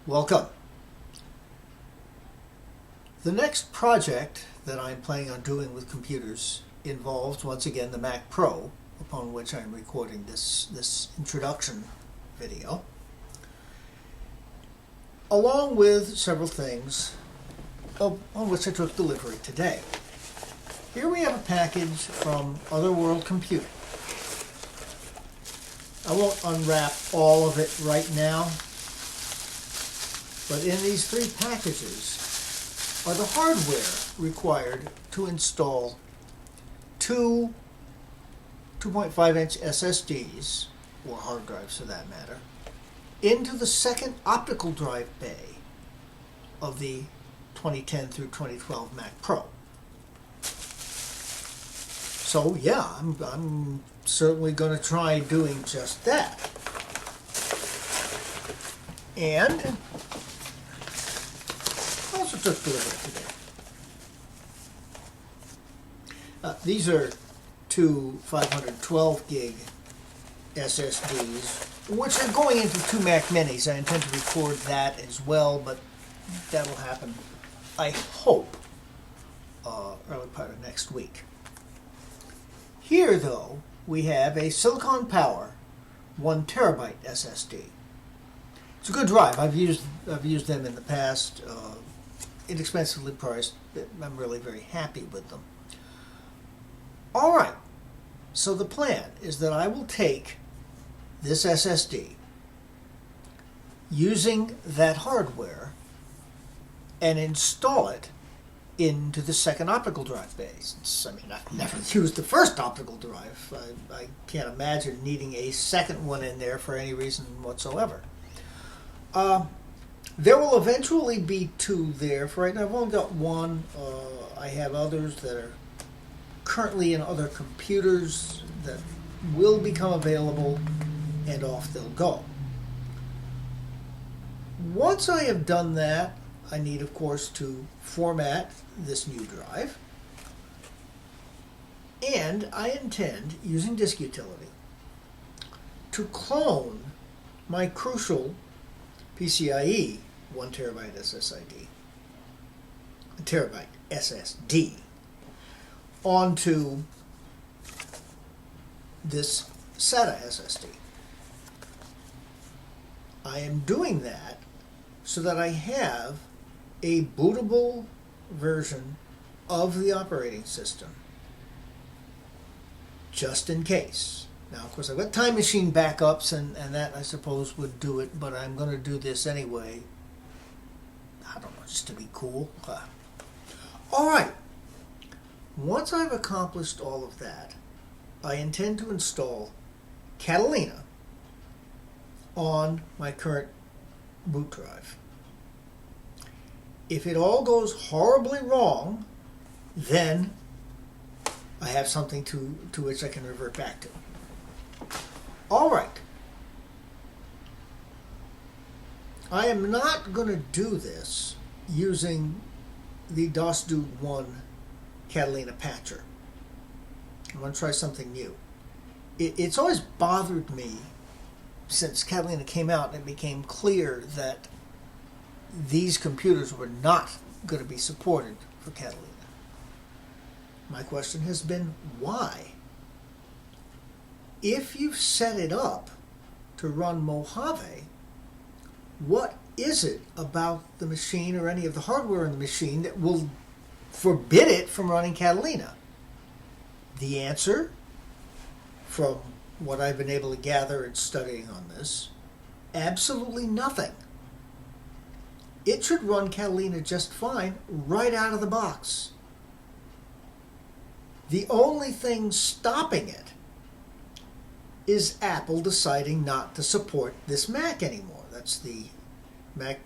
Welcome. The next project that I'm planning on doing with computers involves, once again, the Mac Pro, upon which I'm recording this introduction video, along with several things on which I took delivery today. Here we have a package from Otherworld Computing. I won't unwrap all of it right now, but in these three packages are the hardware required to install two 2.5-inch SSDs, or hard drives for that matter, into the second optical drive bay of the 2010 through 2012 Mac Pro. So yeah, I'm certainly going to try doing just that. And I also took delivery today. These are two 512 gig SSDs, which are going into two Mac Minis. I intend to record that as well, but that'll happen, I hope, early part of next week. Here, though, we have a Silicon Power 1 terabyte SSD. It's a good drive. I've used them in the past, inexpensively priced. I'm really very happy with them. All right. So the plan is that I will take this SSD using that hardware and install it into the second optical drive bay. Since, I've never used the first optical drive. I can't imagine needing a second one in there for any reason whatsoever. There will eventually be two there. For right now, I've only got one. I have others that are currently in other computers that will become available, and off they'll go. Once I have done that, I need, of course, to format this new drive, and I intend, using Disk Utility, to clone my crucial PCIe 1 terabyte SSD onto this SATA SSD. I am doing that so that I have a bootable version of the operating system, just in case. Now, of course, I've got Time Machine backups, and that, I suppose, would do it, but I'm going to do this anyway. I don't know, just to be cool. All right. Once I've accomplished all of that, I intend to install Catalina on my current boot drive. If it all goes horribly wrong, then I have something to which I can revert back to. All right. I am not going to do this using the DOS-Dude 1 Catalina patcher. I'm going to try something new. It's always bothered me since Catalina came out and it became clear that these computers were not going to be supported for Catalina. My question has been, why? If you've set it up to run Mojave, what is it about the machine or any of the hardware in the machine that will forbid it from running Catalina? The answer, from what I've been able to gather in studying on this, absolutely nothing. It should run Catalina just fine right out of the box. The only thing stopping it is Apple deciding not to support this Mac anymore. That's the Mac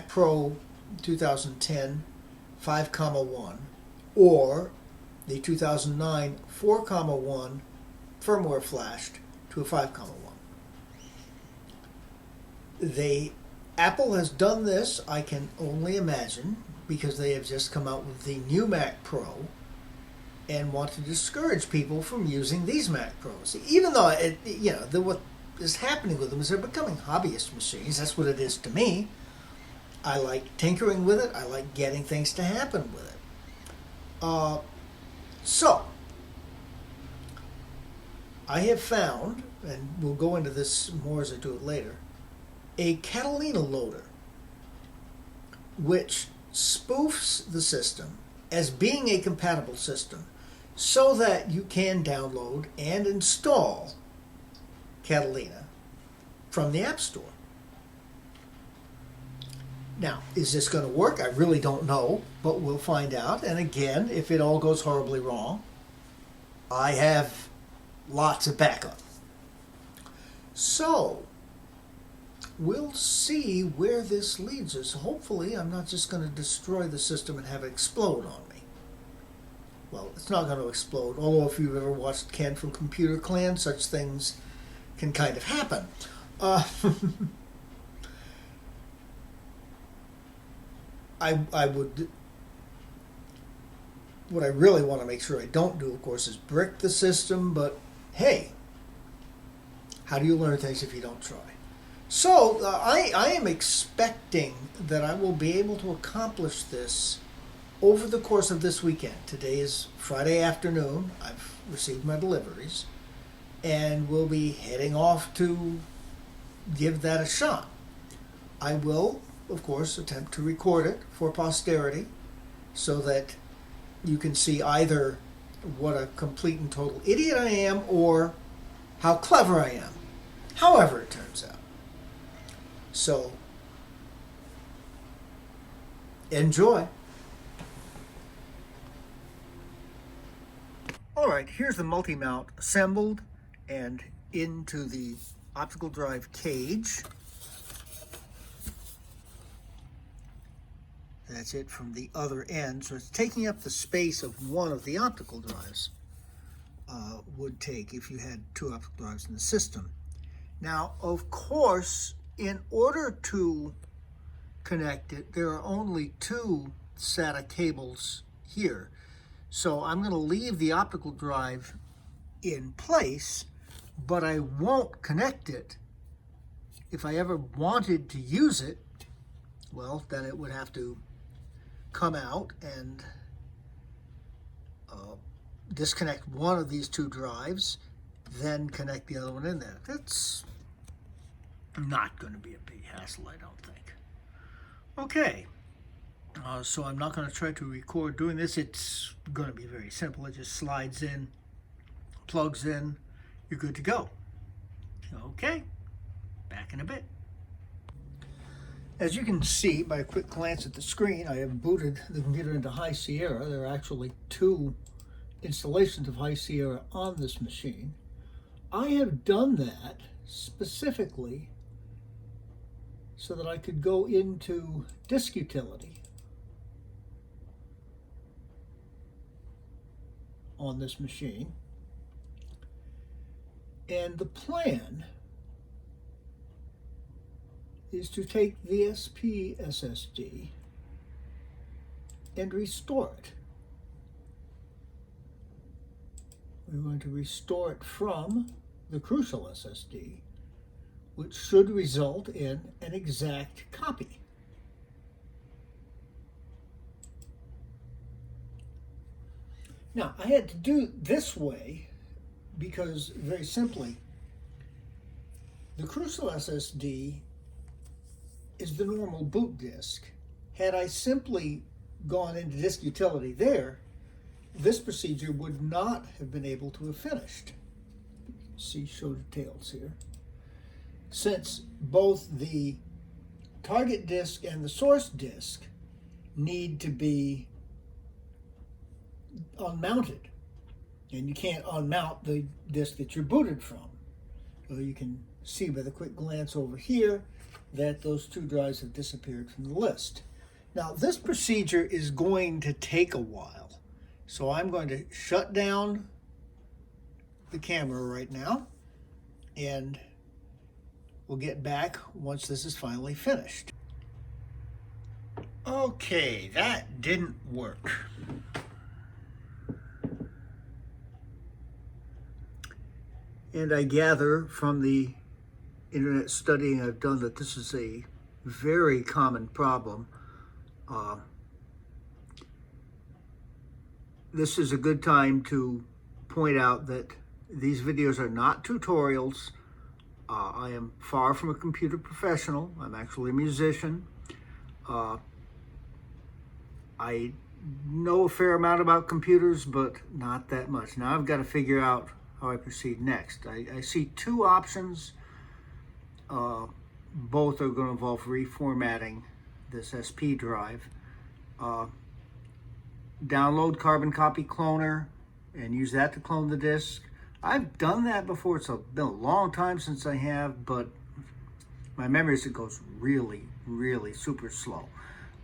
Pro 2010 5,1 or the 2009 4,1 firmware flashed to a 5,1. Apple has done this, I can only imagine, because they have just come out with the new Mac Pro and want to discourage people from using these Mac Pros. Even though what is happening with them is they're becoming hobbyist machines. That's what it is to me. I like tinkering with it. I like getting things to happen with it. So, I have found, and we'll go into this more as I do it later, a Catalina loader which spoofs the system as being a compatible system so that you can download and install Catalina from the App Store. Now, is this going to work? I really don't know, but we'll find out. And again, if it all goes horribly wrong, I have lots of backup. So, we'll see where this leads us. Hopefully, I'm not just going to destroy the system and have it explode on me. Well, it's not going to explode, although if you've ever watched Ken from Computer Clan, such things can kind of happen. I would, what I really want to make sure I don't do, of course, is brick the system, but hey, how do you learn things if you don't try? So I am expecting that I will be able to accomplish this over the course of this weekend. Today is Friday afternoon. I've received my deliveries, and we'll be heading off to give that a shot. I will, of course, attempt to record it for posterity so that you can see either what a complete and total idiot I am or how clever I am, however it turns out. So, enjoy. All right, here's the multi-mount assembled and into the optical drive cage. That's it from the other end. So it's taking up the space of one of the optical drives would take if you had two optical drives in the system. Now, of course, in order to connect it, there are only two SATA cables here. So I'm going to leave the optical drive in place, but I won't connect it. If I ever wanted to use it, well, then it would have to come out and disconnect one of these two drives, then connect the other one in there. That's not going to be a big hassle, I don't think. Okay, so I'm not going to try to record doing this. It's going to be very simple. It just slides in, plugs in, you're good to go. Okay, back in a bit. As you can see by a quick glance at the screen, I have booted the computer into High Sierra. There are actually two installations of High Sierra on this machine. I have done that specifically so that I could go into Disk Utility on this machine. And the plan is to take the SP SSD and restore it. We're going to restore it from the Crucial SSD, which should result in an exact copy. Now, I had to do it this way because, very simply, the Crucial SSD is the normal boot disk. Had I simply gone into Disk Utility there, this procedure would not have been able to have finished. See show details here. Since both the target disk and the source disk need to be unmounted, and you can't unmount the disk that you're booted from. So you can see by the quick glance over here that those two drives have disappeared from the list. Now, this procedure is going to take a while, so I'm going to shut down the camera right now, and we'll get back once this is finally finished. Okay, that didn't work. And I gather from the internet studying I've done that this is a very common problem. This is a good time to point out that these videos are not tutorials. I am far from a computer professional. I'm actually a musician. I know a fair amount about computers, but not that much. Now I've got to figure out how I proceed next. I see two options. Both are going to involve reformatting this SP drive. Download Carbon Copy Cloner and use that to clone the disk. I've done that before. It's been a long time since I have, but my memory is it goes really, really super slow.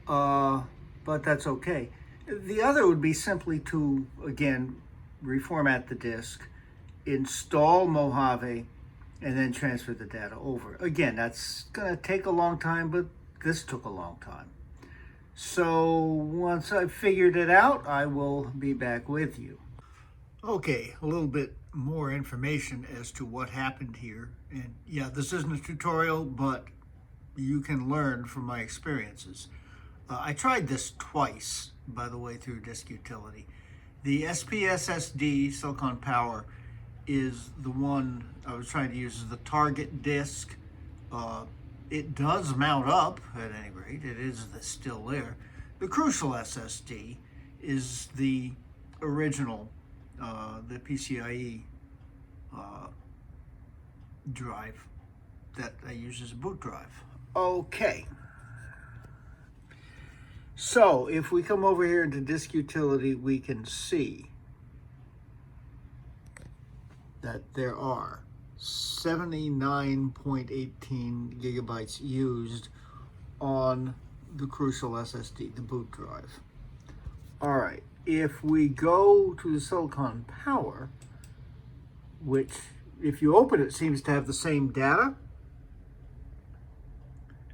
But that's okay. The other would be simply to, again, reformat the disk, install Mojave, and then transfer the data over. Again, that's going to take a long time, but this took a long time. So once I've figured it out, I will be back with you. Okay, a little bit more information as to what happened here. And yeah, this isn't a tutorial, but you can learn from my experiences. I tried this twice, by the way, through Disk Utility. The SPSSD Silicon Power is the one I was trying to use as the target disk. It does mount up, at any rate. It is still there. The Crucial SSD is the original, the PCIe drive that I use as a boot drive. Okay. So if we come over here into Disk Utility, we can see that there are 79.18 gigabytes used on the Crucial SSD, the boot drive. All right, if we go to the Silicon Power, which if you open it seems to have the same data,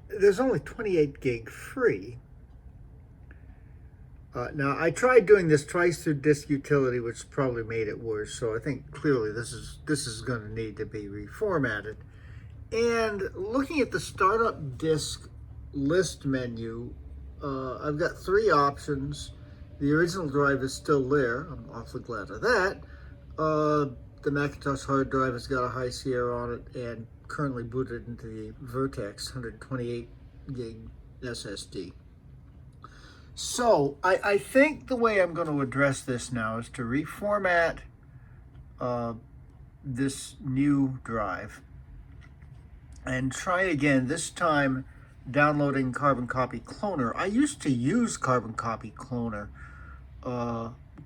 there's only 28 gig free. Now, I tried doing this twice through Disk Utility, which probably made it worse. So I think clearly this is going to need to be reformatted. And looking at the startup disk list menu, I've got three options. The original drive is still there. I'm awfully glad of that. The Macintosh hard drive has got a High Sierra on it and currently booted into the Vertex 128 gig SSD. So I think the way I'm going to address this now is to reformat this new drive and try again, this time downloading Carbon Copy Cloner. I used to use Carbon Copy Cloner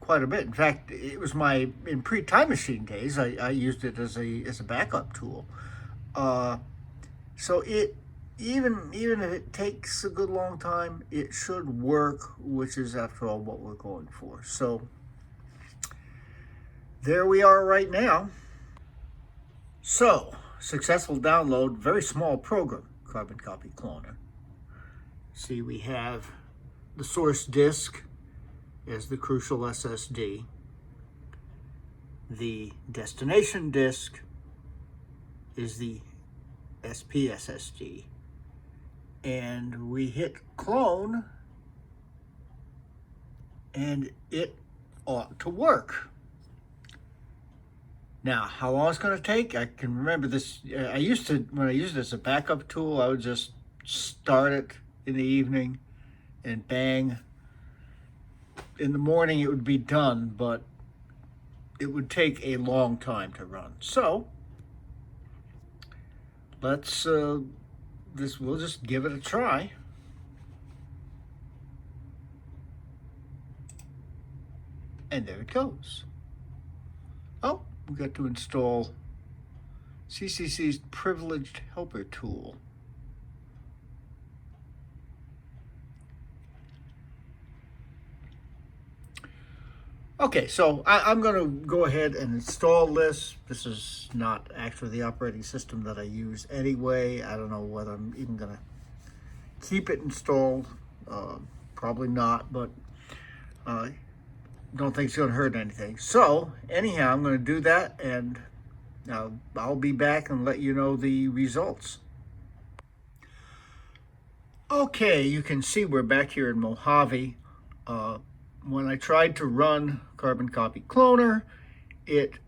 quite a bit. In fact, it was in pre-Time Machine days, I used it as a backup tool. So even if it takes a good long time, it should work, which is, after all, what we're going for. So there we are right now. So, successful download, very small program, Carbon Copy Cloner. See, we have the source disk as the Crucial SSD. The destination disk is the SPSSD. And we hit clone, and it ought to work. Now, how long it's going to take, I can remember this. When I used it as a backup tool, I would just start it in the evening and bang. In the morning, it would be done, but it would take a long time to run. So, let's... we'll just give it a try. And there it goes. Oh, we got to install CCC's Privileged Helper tool. Okay, so I'm going to go ahead and install this. This is not actually the operating system that I use anyway. I don't know whether I'm even going to keep it installed. Probably not, but don't think it's going to hurt anything. So anyhow, I'm going to do that, and I'll be back and let you know the results. Okay, you can see we're back here in Mojave. When I tried to run Carbon Copy Cloner, it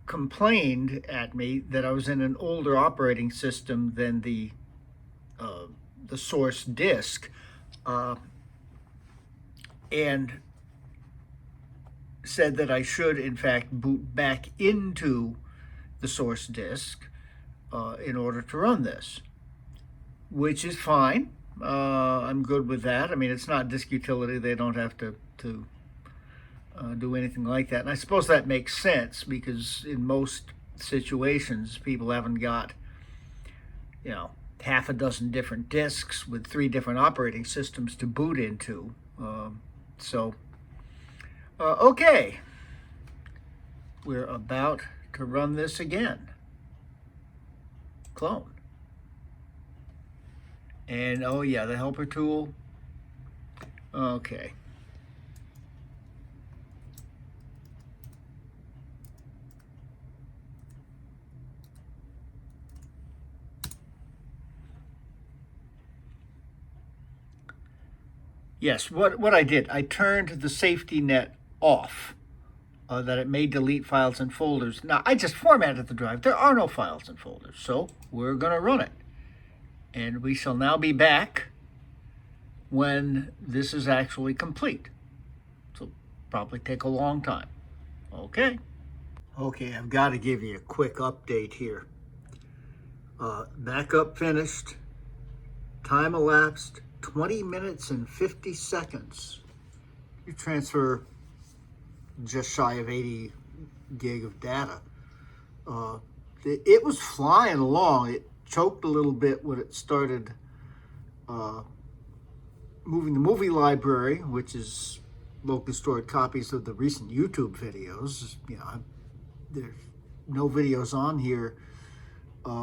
complained at me that I was in an older operating system than the source disk, and said that I should in fact boot back into the source disk in order to run this, which is fine. I'm good with that. I mean, it's not disk utility. They don't have to do anything like that. And I suppose that makes sense because in most situations, people haven't got, half a dozen different disks with 3 different operating systems to boot into. Okay. We're about to run this again. Clone. And oh yeah, the helper tool. Okay. Yes, what I did, I turned the safety net off, that it may delete files and folders. Now, I just formatted the drive. There are no files and folders, so we're going to run it. And we shall now be back when this is actually complete. So probably take a long time. Okay. Okay, I've got to give you a quick update here. Backup finished. Time elapsed 20 minutes and 50 seconds. You transfer just shy of 80 gig of data. It was flying along. It choked a little bit when it started moving the movie library, which is locally stored copies of the recent YouTube videos. There's no videos on here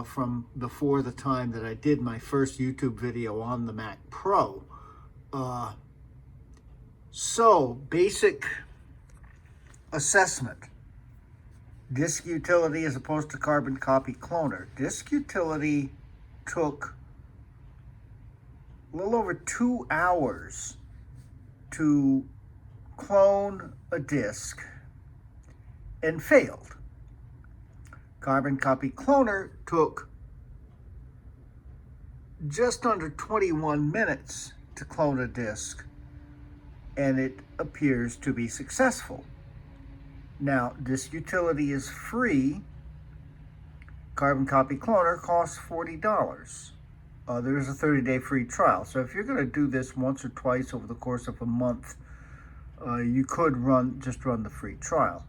from before the time that I did my first YouTube video on the Mac Pro. So, basic assessment. Disk utility as opposed to Carbon Copy Cloner. Disk utility took a little over 2 hours to clone a disk and failed. Carbon Copy Cloner took just under 21 minutes to clone a disk, and it appears to be successful. Now, disk utility is free. Carbon Copy Cloner costs $40. There's a 30-day free trial. So if you're going to do this once or twice over the course of a month, you could just run the free trial.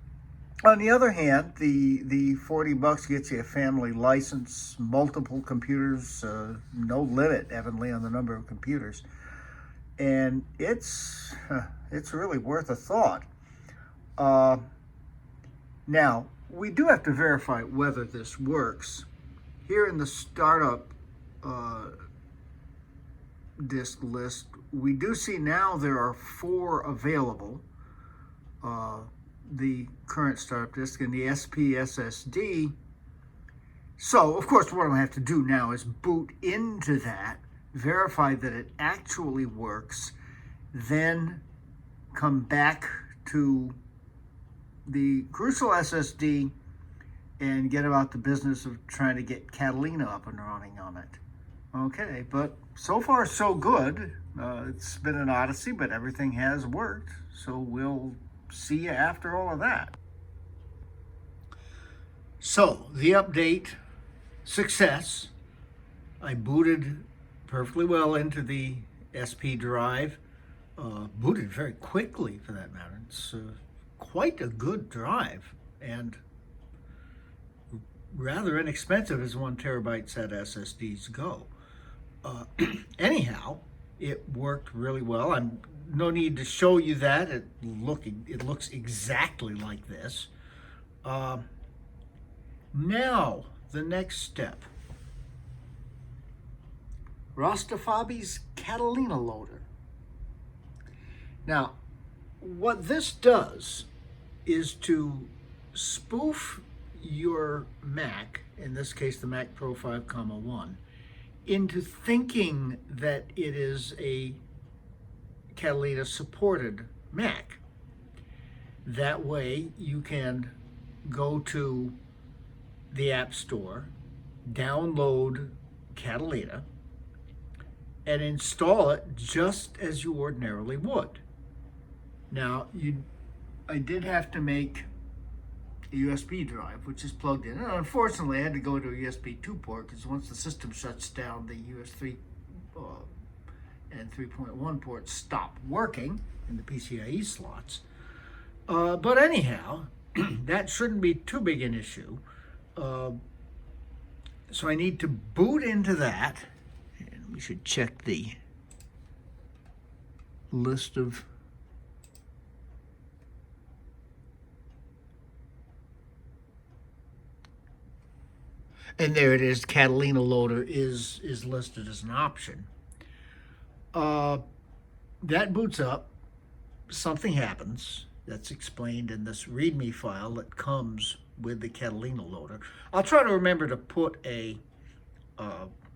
On the other hand, the $40 gets you a family license, multiple computers, no limit, evidently, on the number of computers, and it's really worth a thought. Now, we do have to verify whether this works. Here in the startup disk list, we do see now there are 4 available. The current startup disk and the SP SSD. So, of course, what I have to do now is boot into that, verify that it actually works, then come back to the Crucial SSD and get about the business of trying to get Catalina up and running on it. Okay, but so far so good. It's been an odyssey, but everything has worked. So we'll see you after all of that. So the update, success. I booted perfectly well into the SP drive. Booted very quickly, for that matter. It's quite a good drive and rather inexpensive as 1 terabyte set SSDs go. Anyhow, it worked really well. No need to show you that. It looks exactly like this. Now, the next step. Rastafabi's Catalina loader. Now, what this does is to spoof your Mac, in this case the Mac Pro 5, 1, into thinking that it is a Catalina supported Mac. That way you can go to the App Store, download Catalina, and install it just as you ordinarily would. Now, I did have to make a USB drive, which is plugged in. And unfortunately, I had to go to a USB 2 port because once the system shuts down, the US 3 and 3.1 ports stop working in the PCIe slots. But anyhow, that shouldn't be too big an issue. So I need to boot into that. And we should check the list of and there it is. Catalina loader is listed as an option. That boots up. Something happens. That's explained in this README file that comes with the Catalina loader. I'll try to remember to put a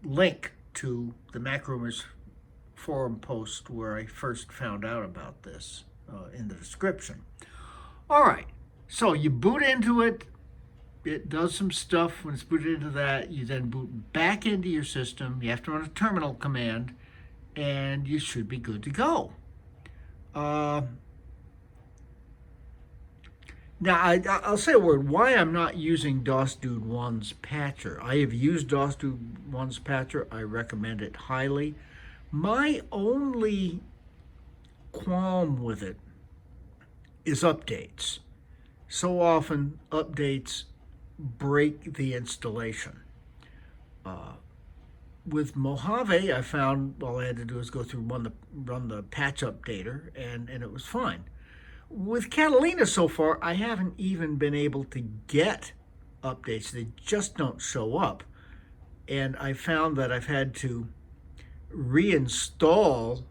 link to the MacRumors forum post where I first found out about this in the description. All right, so you boot into it. It does some stuff. When it's booted into that, you then boot back into your system. You have to run a terminal command, and you should be good to go. Now, I'll say a word why I'm not using DOS-Dude 1's patcher. I have used DOS-Dude 1's patcher. I recommend it highly. My only qualm with it is updates. So often, updates break the installation. With Mojave, I found all I had to do was go through run the patch updater, and it was fine. With Catalina so far, I haven't even been able to get updates. They just don't show up. And I found that I've had to reinstall,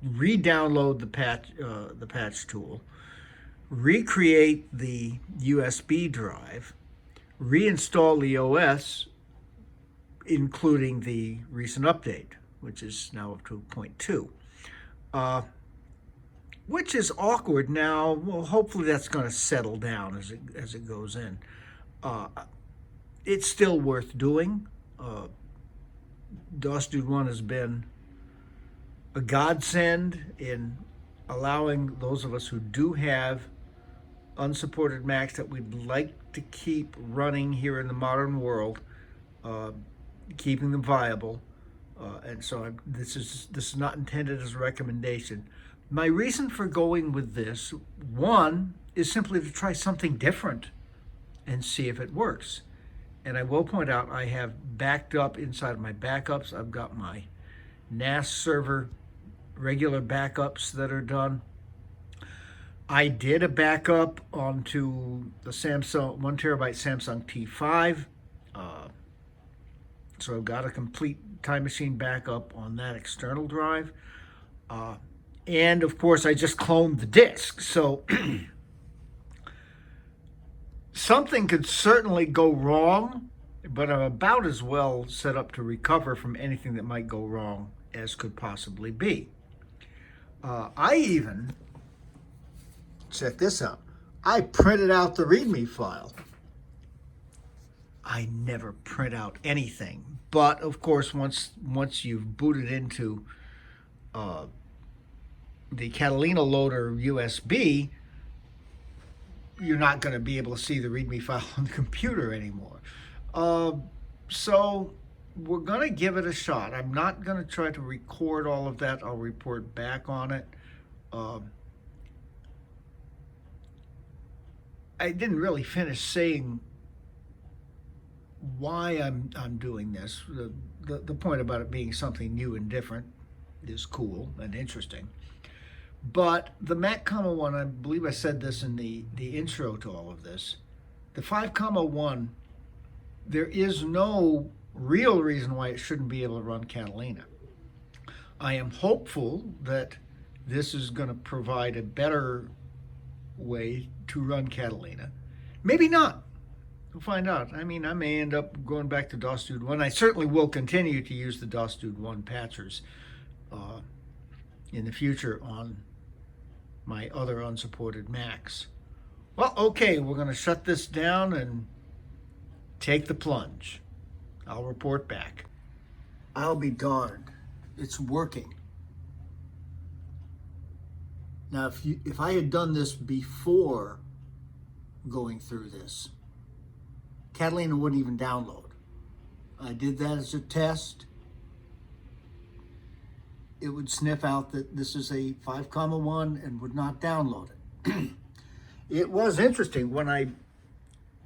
re-download the patch tool, recreate the USB drive, reinstall the OS, including the recent update, which is now up to 0.2. Which is awkward now. Well, hopefully that's going to settle down as it goes in. It's still worth doing. DOS-Dude 1 has been a godsend in allowing those of us who do have unsupported Macs that we'd like to keep running here in the modern world, keeping them viable. And so this is not intended as a recommendation. My reason for going with this, one, is simply to try something different and see if it works. And I will point out I have backed up inside of my backups. I've got my NAS server regular backups that are done. I did a backup onto the Samsung 1 terabyte Samsung T5. So I've got a complete Time Machine backup on that external drive. And of course, I just cloned the disk. So something could certainly go wrong, but I'm about as well set up to recover from anything that might go wrong as could possibly be. I even, check this out, I printed out the README file. I never print out anything. But of course, once you've booted into the Catalina loader USB, you're not going to be able to see the README file on the computer anymore. So we're going to give it a shot. I'm not going to try to record all of that. I'll report back on it. I didn't really finish saying why I'm doing this. The point about it being something new and different is cool and interesting. But the Mac, 1, I believe I said this in the intro to all of this, the 5, 1, there is no real reason why it shouldn't be able to run Catalina. I am hopeful that this is going to provide a better way to run Catalina. Maybe not. we'll find out. I mean, I may end up going back to DOS Dude 1. I certainly will continue to use the DOS Dude 1 patchers uh, in the future on my other unsupported Macs. Well, okay, we're going to shut this down and take the plunge. I'll report back. I'll be darned. It's working. Now, if I had done this before going through this, Catalina wouldn't even download. I did that as a test. It would sniff out that this is a 5.1 and would not download it. It was interesting when I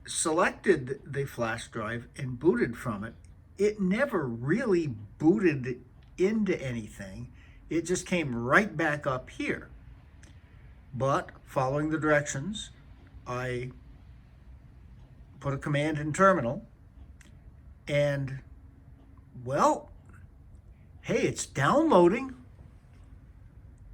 selected the flash drive and booted from it. It never really booted into anything. It just came right back up here. But following the directions, I put a command in terminal and, well, hey, it's downloading.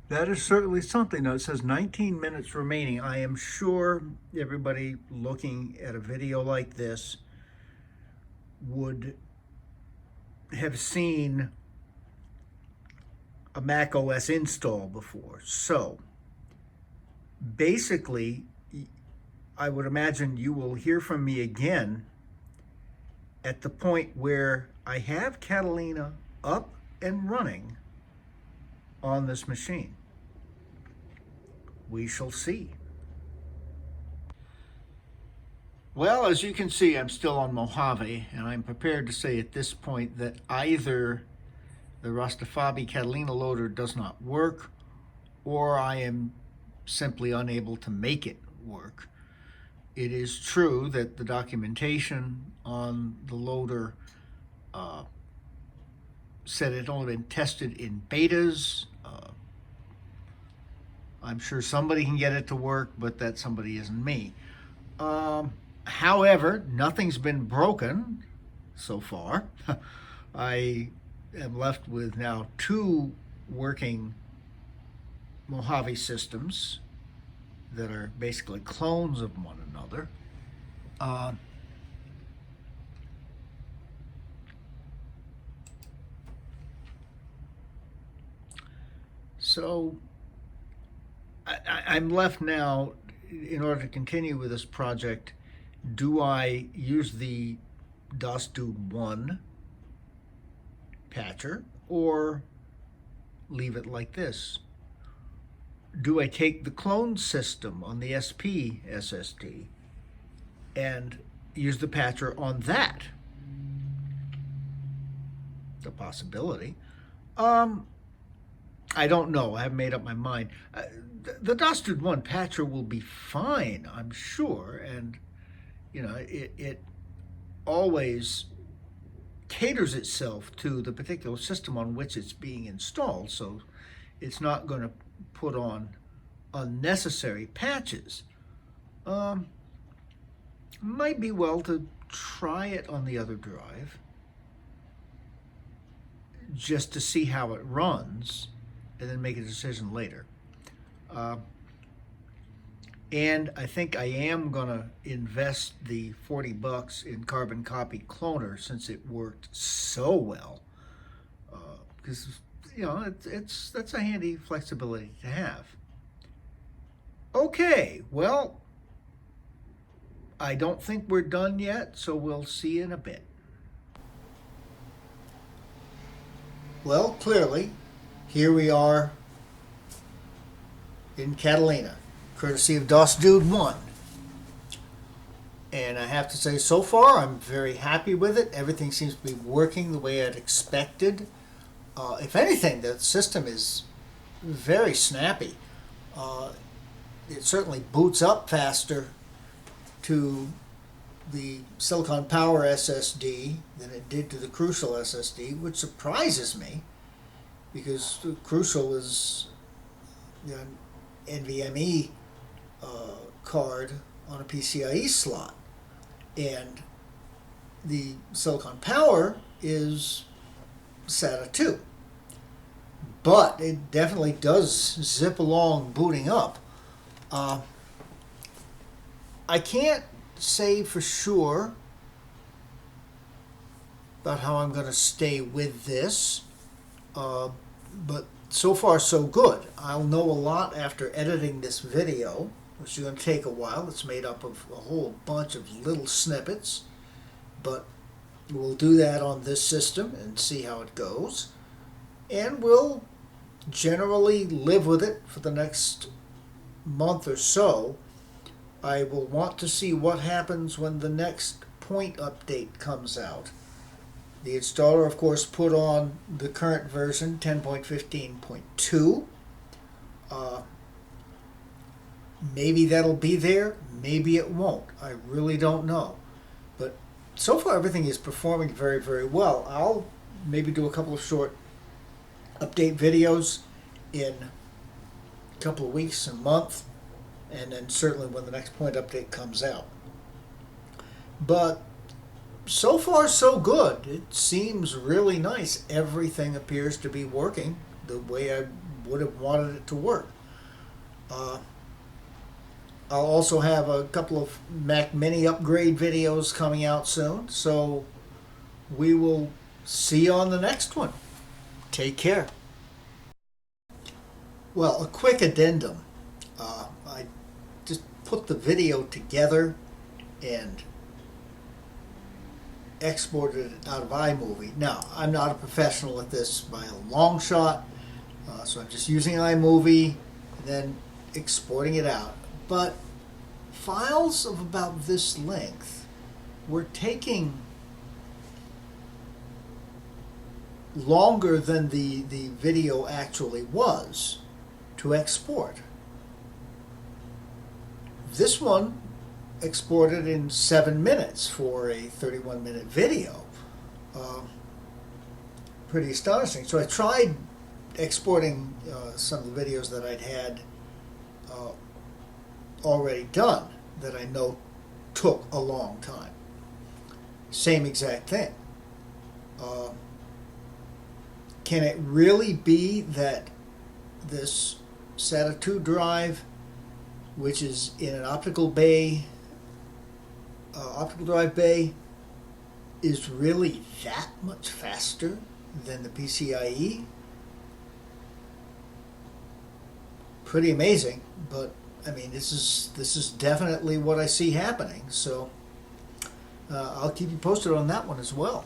That is certainly something. Now, it says 19 minutes remaining. I am sure everybody looking at a video like this would have seen a Mac OS install before. So, basically, I would imagine you will hear from me again at the point where I have Catalina up and running on this machine. We shall see. Well, as you can see, I'm still on Mojave, and I'm prepared to say at this point that either the Rastafabi Catalina loader does not work, or I am simply unable to make it work. It is true that the documentation on the loader said it had only been tested in betas. I'm sure somebody can get it to work, but that somebody isn't me. However, nothing's been broken so far. I am left with now 2 working Mojave systems that are basically clones of one another. So I'm left now, in order to continue with this project, do I use the DOS Dude 1 patcher or leave it like this? Do I take the clone system on the SP SSD and use the patcher on that? It's a possibility. I don't know. I haven't made up my mind. The DOS Dude 1 patcher will be fine, I'm sure, and you know, it always caters itself to the particular system on which it's being installed, so it's not going to put on unnecessary patches. Might be well to try it on the other drive just to see how it runs and then make a decision later. And I think I am going to invest the $40 in Carbon Copy Cloner since it worked so well. Because, you know, that's a handy flexibility to have. Okay, well, I don't think we're done yet, so we'll see you in a bit. Well, clearly, here we are in Catalina, courtesy of DOS Dude 1. And I have to say, so far, I'm very happy with it. Everything seems to be working the way I'd expected. If anything, the system is very snappy. It certainly boots up faster to the Silicon Power SSD than it did to the Crucial SSD, which surprises me because the Crucial is an NVMe card on a PCIe slot, and the Silicon Power is SATA 2. But it definitely does zip along booting up. I can't say for sure about how I'm going to stay with this, but so far so good. I'll know a lot after editing this video, which is going to take a while. It's made up of a whole bunch of little snippets, but we'll do that on this system and see how it goes. And we'll generally live with it for the next month or so. I will want to see what happens when the next point update comes out. The installer, of course, put on the current version, 10.15.2. Maybe that'll be there, maybe it won't. I really don't know. But so far everything is performing very, very well. I'll maybe do a couple of short update videos in a couple of weeks, a month, and then certainly when the next point update comes out. But so far so good. It seems really nice. Everything appears to be working the way I would have wanted it to work. I'll also have a couple of Mac Mini upgrade videos coming out soon, so we will see you on the next one. Take care. Well, a quick addendum. I just put the video together and exported it out of iMovie. Now, I'm not a professional at this by a long shot, so I'm just using iMovie and then exporting it out. But files of about this length were taking longer than the video actually was to export. This one exported in 7 minutes for a 31-minute video. Pretty astonishing. So I tried exporting some of the videos that I'd had already done that I know took a long time. Same exact thing. Can it really be that this SATA 2 drive, which is in an optical drive bay, is really that much faster than the PCIe? Pretty amazing, but I mean, this is definitely what I see happening. So I'll keep you posted on that one as well.